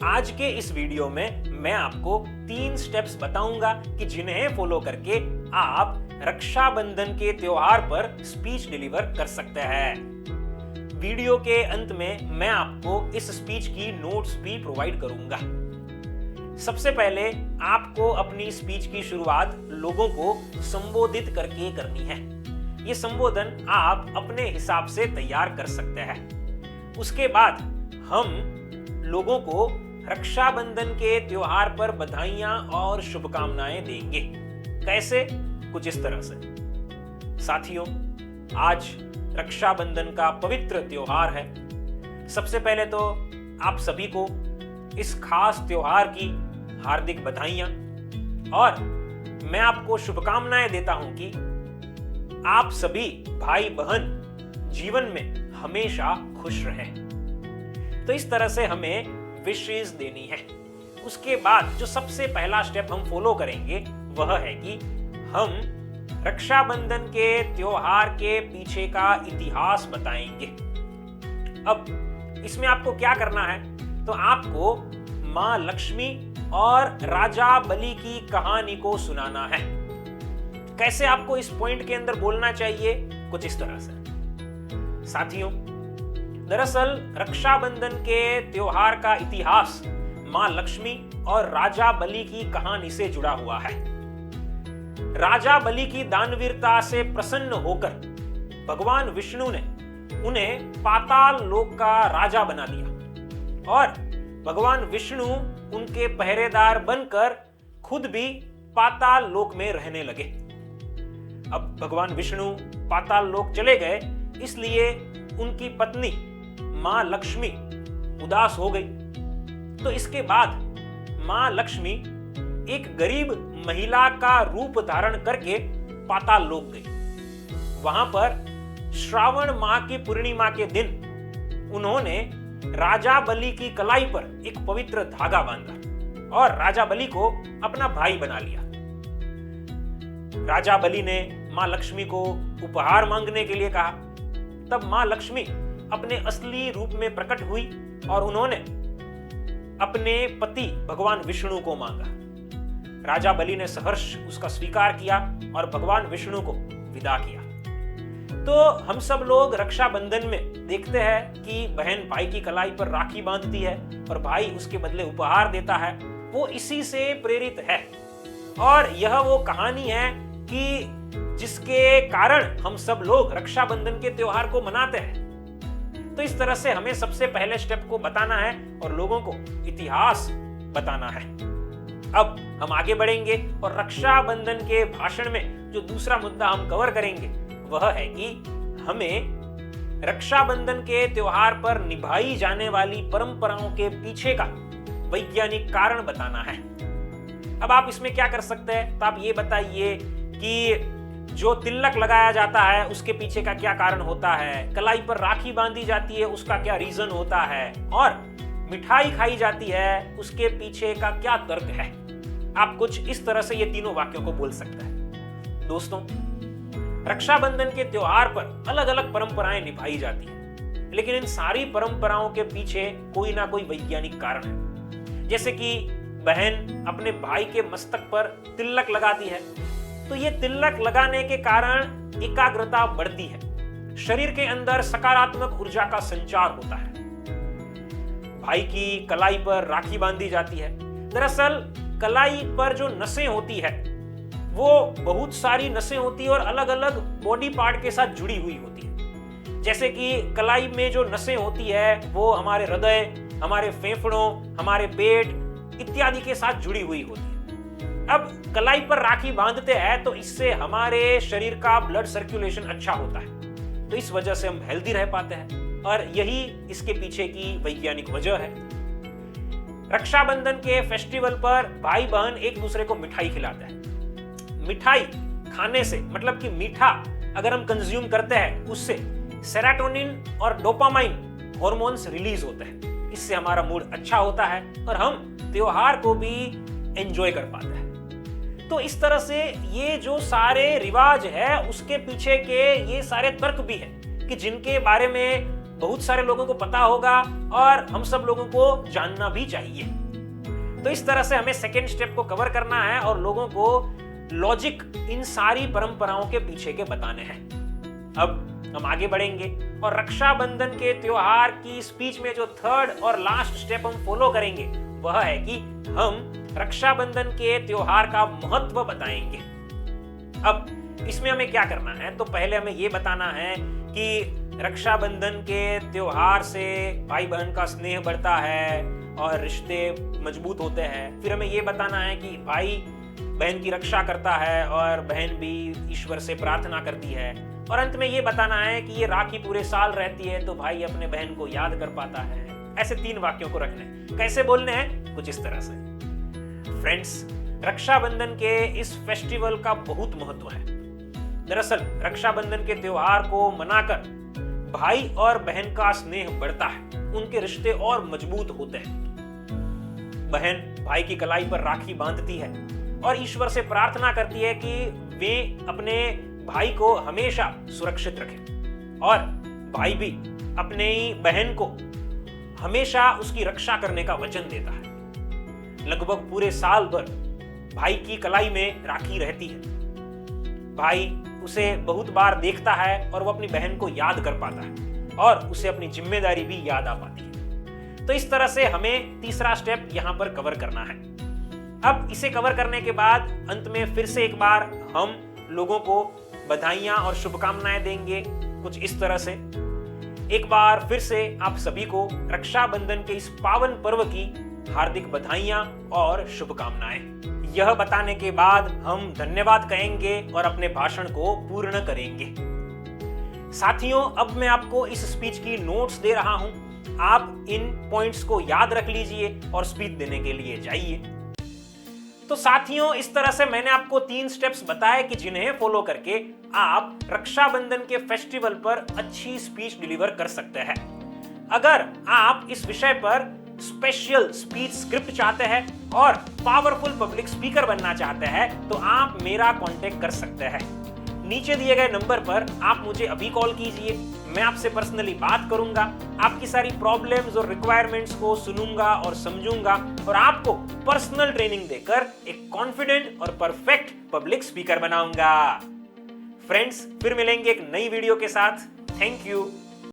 आज के इस वीडियो में मैं आपको 3 स्टेप्स बताऊंगा कि जिन्हें फॉलो करके आप रक्षाबंधन के त्योहार पर स्पीच डिलीवर कर सकते हैं। वीडियो के अंत में मैं आपको इस स्पीच की नोट्स भी प्रोवाइड करूंगा। सबसे पहले आपको अपनी स्पीच की शुरुआत लोगों को संबोधित करके करनी है। ये संबोधन आप अपने हिसाब से तैयार कर सकते हैं। उसके बाद हम लोगों को रक्षाबंधन के त्योहार पर बधाइयां और शुभकामनाएं देंगे। कैसे? कुछ इस तरह से। साथियों, आज रक्षाबंधन का पवित्र त्योहार है। सबसे पहले तो आप सभी को इस खास त्योहार की हार्दिक बधाइयां और मैं आपको शुभकामनाएं देता हूं कि आप सभी भाई बहन जीवन में हमेशा खुश रहें। तो इस तरह से हमें विशेष देनी है। उसके बाद जो सबसे पहला स्टेप हम फॉलो करेंगे वह है कि हम रक्षाबंधन के त्योहार के पीछे का इतिहास बताएंगे। अब इसमें आपको क्या करना है, तो आपको मां लक्ष्मी और राजा बलि की कहानी को सुनाना है। कैसे आपको इस पॉइंट के अंदर बोलना चाहिए? कुछ इस तरह से। साथियों, दरअसल रक्षाबंधन के त्योहार का इतिहास मां लक्ष्मी और राजा बलि की कहानी से जुड़ा हुआ है। राजा बलि की दानवीरता से प्रसन्न होकर भगवान विष्णु ने उन्हें पाताल लोक का राजा बना दिया और भगवान विष्णु उनके पहरेदार बनकर खुद भी पाताल लोक में रहने लगे। अब भगवान विष्णु पाताल लोक चले गए, इसलिए उनकी पत्नी मां लक्ष्मी उदास हो गई। तो इसके बाद मां लक्ष्मी एक गरीब महिला का रूप धारण करके पाताल लोक गई। वहां पर श्रावण माह की पूर्णिमा के दिन उन्होंने राजा बलि की कलाई पर एक पवित्र धागा बांधा और राजा बलि को अपना भाई बना लिया। राजा बलि ने मां लक्ष्मी को उपहार मांगने के लिए कहा। तब मां लक्ष्मी अपने असली रूप में प्रकट हुई और उन्होंने अपने पति भगवान विष्णु को मांगा। राजा बलि ने सहर्ष उसका स्वीकार किया और भगवान विष्णु को विदा किया। तो हम सब लोग रक्षाबंधन में देखते हैं कि बहन भाई की कलाई पर राखी बांधती है और भाई उसके बदले उपहार देता है। वो इसी से प्रेरित है और यह वो कहानी है कि जिसके कारण हम सब लोग रक्षाबंधन के त्योहार को मनाते हैं। तो इस तरह से हमें सबसे पहले स्टेप को बताना है और लोगों को इतिहास बताना है। अब हम आगे बढ़ेंगे और रक्षाबंधन के भाषण में जो दूसरा मुद्दा हम कवर करेंगे वह है कि हमें रक्षाबंधन के त्योहार पर निभाई जाने वाली परंपराओं के पीछे का वैज्ञानिक कारण बताना है। अब आप इसमें क्या कर सकते हैं, तो आप ये बताइए कि जो तिलक लगाया जाता है उसके पीछे का क्या कारण होता है, कलाई पर राखी बांधी जाती है उसका क्या रीजन होता है, और मिठाई खाई जाती है उसके पीछे का क्या तर्क है। आप कुछ इस तरह से ये तीनों वाक्यों को बोल सकते हैं। दोस्तों, रक्षाबंधन के त्योहार पर अलग अलग परंपराएं निभाई जाती है, लेकिन इन सारी परंपराओं के पीछे कोई ना कोई वैज्ञानिक कारण है। जैसे कि बहन अपने भाई के मस्तक पर तिलक लगाती है, तो ये तिलक लगाने के कारण एकाग्रता बढ़ती है, शरीर के अंदर सकारात्मक ऊर्जा का संचार होता है। भाई की कलाई पर राखी बांधी जाती है। दरअसल कलाई पर जो नसें होती है वो बहुत सारी नसें होती है और अलग अलग बॉडी पार्ट के साथ जुड़ी हुई होती है। जैसे कि कलाई में जो नसें होती है वो हमारे हृदय, हमारे फेफड़ों, हमारे पेट इत्यादि के साथ जुड़ी हुई होती है। अब कलाई पर राखी बांधते हैं तो इससे हमारे शरीर का ब्लड सर्कुलेशन अच्छा होता है, तो इस वजह से हम हेल्दी रह पाते हैं और यही इसके पीछे की वैज्ञानिक वजह है। रक्षाबंधन के फेस्टिवल पर भाई बहन एक दूसरे को मिठाई खिलाते हैं। मिठाई खाने से, मतलब कि मीठा अगर हम कंज्यूम करते हैं उससे सेरोटोनिन और डोपामाइन हॉर्मोन्स रिलीज होते हैं। इससे हमारा मूड अच्छा होता है और हम त्योहार को भी एंजॉय कर पाते हैं। तो इस तरह से ये जो सारे रिवाज है उसके पीछे के ये सारे तर्क भी हैं कि जिनके बारे में बहुत सारे लोगों को पता होगा और हम सब लोगों को जानना भी चाहिए। तो इस तरह से हमें सेकेंड स्टेप को कवर करना है और लोगों को लॉजिक इन सारी परंपराओं के पीछे के बताने हैं। अब हम आगे बढ़ेंगे और रक्षाबंधन के त्योहार की स्पीच में जो थर्ड और लास्ट स्टेप हम फॉलो करेंगे वह है कि हम रक्षाबंधन के त्योहार का महत्व बताएंगे। अब इसमें हमें क्या करना है, तो पहले हमें यह बताना है कि रक्षाबंधन के त्योहार से भाई बहन का स्नेह बढ़ता है और रिश्ते मजबूत होते हैं। फिर हमें यह बताना है कि भाई बहन की रक्षा करता है और बहन भी ईश्वर से प्रार्थना करती है। और अंत में ये बताना है कि ये राखी पूरे साल रहती है तो भाई अपने बहन को याद कर पाता है। ऐसे 3 वाक्यों को रखने हैं। कैसे बोलने हैं? कुछ इस तरह से। फ्रेंड्स, रक्षाबंधन के इस फेस्टिवल का बहुत महत्व है। दरअसल रक्षाबंधन के त्योहार को मनाकर भाई और बहन का स्नेह बढ़ता है, उनके रिश्ते और मजबूत होते हैं। बहन भाई की कलाई पर राखी बांधती है और ईश्वर से प्रार्थना करती है कि वे अपने भाई को हमेशा सुरक्षित रखें और भाई भी अपने बहन को हमेशा उसकी रक्षा करने का वचन देता है। लगभग पूरे साल भर भाई की कलाई में राखी रहती है। भाई उसे बहुत बार देखता है और वो अपनी बहन को याद कर पाता है और उसे अपनी जिम्मेदारी भी याद आ पाती है। तो इस तरह से हमें तीसरा स्टेप यहां पर कवर करना है। अब इसे कवर करने के बाद अंत में फिर से एक बार हम लोगों को बधाइयां और शुभकामनाएं देंगे कुछ इस तरह से। एक बार फिर से आप सभी को रक्षाबंधन के इस पावन पर्व की हार्दिक बधाइयां और शुभकामनाएं। यह बताने के बाद हम धन्यवाद कहेंगे और अपने भाषण को पूर्ण करेंगे। साथियों, अब मैं आपको इस स्पीच की नोट्स दे रहा हूं। आप इन पॉइंट्स को याद रख लीजिए और स्पीच देने के लिए जाइए। तो साथियों, इस तरह से मैंने आपको 3 स्टेप्स बताए कि जिन्हें फॉलो करके आप रक्षाबंधन के फेस्टिवल पर अच्छी स्पीच डिलीवर कर सकते हैं। अगर आप इस विषय पर स्पेशल स्पीच स्क्रिप्ट चाहते हैं और पावरफुल पब्लिक स्पीकर बनना चाहते हैं तो आप मेरा कांटेक्ट कर सकते हैं। नीचे दिए गए नंबर पर आप मुझे अभी कॉल कीजिए। मैं आपसे पर्सनली बात करूंगा, आपकी सारी प्रॉब्लम्स और रिक्वायरमेंट्स को सुनूंगा और समझूंगा और आपको पर्सनल ट्रेनिंग देकर एक कॉन्फिडेंट और परफेक्ट पब्लिक स्पीकर बनाऊंगा। फ्रेंड्स, फिर मिलेंगे एक नई वीडियो के साथ। Thank you.